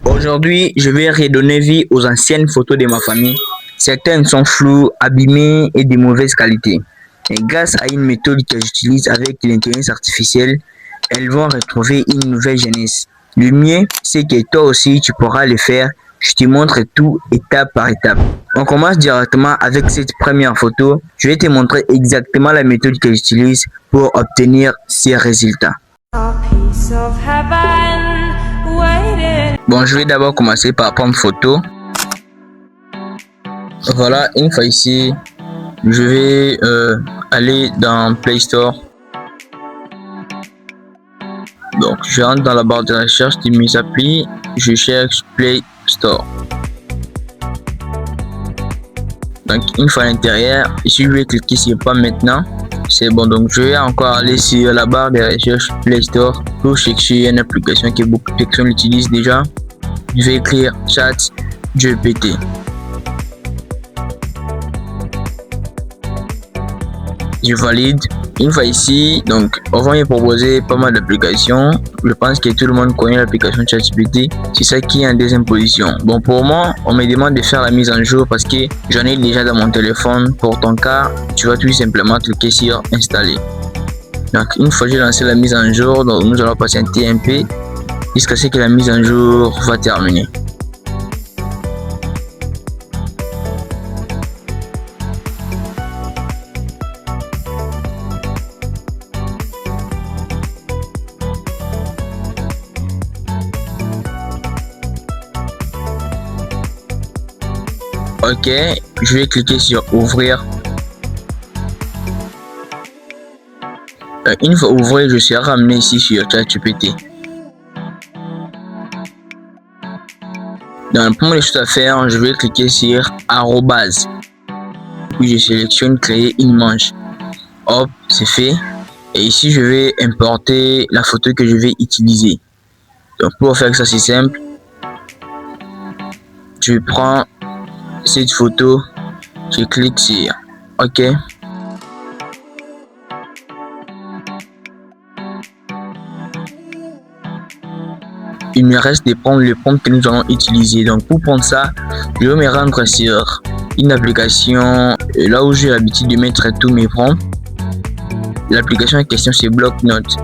Aujourd'hui, je vais redonner vie aux anciennes photos de ma famille. Certaines sont floues, abîmées et de mauvaise qualité. Et grâce à une méthode que j'utilise avec l'intelligence artificielle, elles vont retrouver une nouvelle jeunesse. Le mieux, c'est que toi aussi, tu pourras le faire. Je te montre tout étape par étape. On commence directement avec cette première photo. Je vais te montrer exactement la méthode que j'utilise pour obtenir ces résultats. Bon, je vais d'abord commencer par prendre photo. Voilà, une fois ici, je vais aller dans Play Store. Donc, je rentre dans la barre de recherche de mes applis, je cherche Play Store. Donc, une fois à l'intérieur, ici je vais cliquer sur pas maintenant. C'est bon, donc je vais encore aller sur la barre de recherche Play Store pour chercher une application que beaucoup de personnes utilisent déjà. Je vais écrire ChatGPT. Je valide. Une fois ici, donc on va me proposer pas mal d'applications. Je pense que tout le monde connaît l'application ChatGPT. C'est ça qui est en deuxième position. Bon, pour moi, on me demande de faire la mise en jour parce que j'en ai déjà dans mon téléphone. Pour ton cas, tu vas tout simplement cliquer sur installer. Donc une fois que j'ai lancé la mise en jour, donc nous allons patienter un peu jusqu'à ce que la mise en jour va terminer. Ok, je vais cliquer sur ouvrir. Une fois ouvert, je serai ramené ici sur ChatGPT. Dans la première chose à faire, je vais cliquer sur arrobase. Puis je sélectionne créer une image. Hop, c'est fait. Et ici, je vais importer la photo que je vais utiliser. Donc pour faire ça, c'est simple. Je prends cette photo, je clique sur OK. Il me reste de prendre le prompt que nous allons utiliser. Donc pour prendre ça, je vais me rendre sur une application là où j'ai l'habitude de mettre tous mes prompts. L'application en question, c'est Bloc-Notes.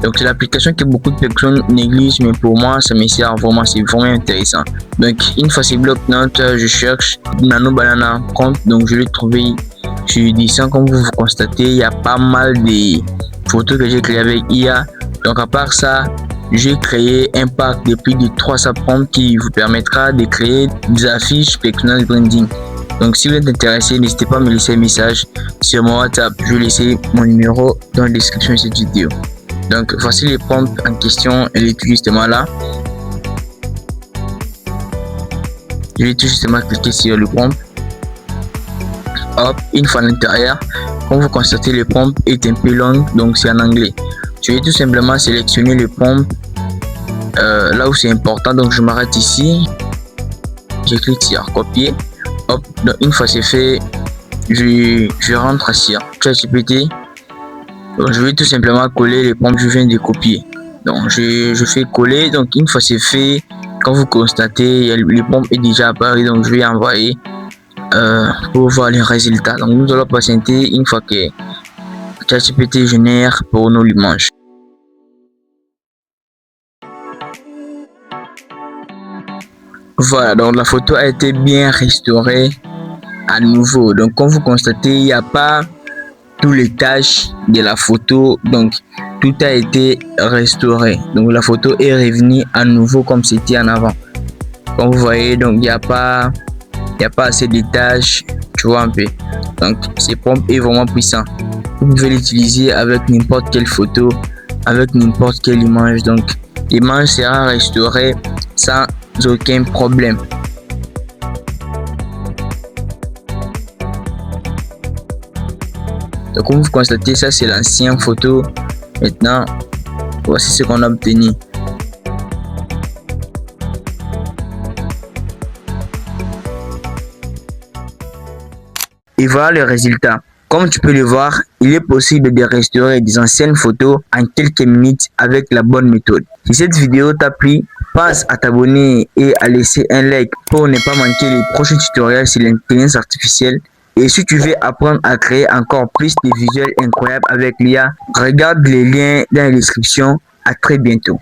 Donc c'est l'application que beaucoup de personnes négligent, mais pour moi ça me sert vraiment, c'est vraiment intéressant. Donc une fois c'est Bloc-Notes, je cherche Nano Banana Prompt, donc je l'ai trouvé sur Discord. Comme vous constatez, il y a pas mal de photos que j'ai créées avec IA. Donc à part ça, j'ai créé un pack de plus de 300 prompts qui vous permettra de créer des affiches personal branding. Donc si vous êtes intéressé, n'hésitez pas à me laisser un message sur mon WhatsApp. Je vais laisser mon numéro dans la description de cette vidéo. Donc voici les prompts en question, elle est tout justement là. Je vais tout justement cliquer sur le prompt. Hop, une fois à l'intérieur, comme vous constatez, le prompt est un peu long, donc c'est en anglais. Je vais tout simplement sélectionner le prompt là où c'est important, donc je m'arrête ici. Je clique sur copier. Hop, donc une fois c'est fait, je rentre sur ChatGPT. Donc je vais tout simplement coller les prompts que je viens de copier. Donc je fais coller. Donc une fois c'est fait, quand vous constatez, le prompt est déjà apparu. Donc je vais envoyer pour voir les résultats. Donc nous allons patienter une fois que ChatGPT génère pour nous l'image. Voilà, donc la photo a été bien restaurée à nouveau. Donc comme vous constatez, il n'y a pas tous les tâches de la photo, donc tout a été restauré. Donc la photo est revenue à nouveau comme c'était en avant. Comme vous voyez, donc il n'y a pas assez de tâches, tu vois un peu. Donc ce prompt est vraiment puissant. Vous pouvez l'utiliser avec n'importe quelle photo, avec n'importe quelle image. Donc l'image sera restaurée sans aucun problème. Donc comme vous constatez, ça c'est l'ancienne photo. Maintenant, voici ce qu'on a obtenu. Et voilà le résultat. Comme tu peux le voir, il est possible de restaurer des anciennes photos en quelques minutes avec la bonne méthode. Si cette vidéo t'a plu, Pense à t'abonner et à laisser un like pour ne pas manquer les prochains tutoriels sur l'intelligence artificielle. Et si tu veux apprendre à créer encore plus de visuels incroyables avec l'IA, regarde les liens dans la description. À très bientôt.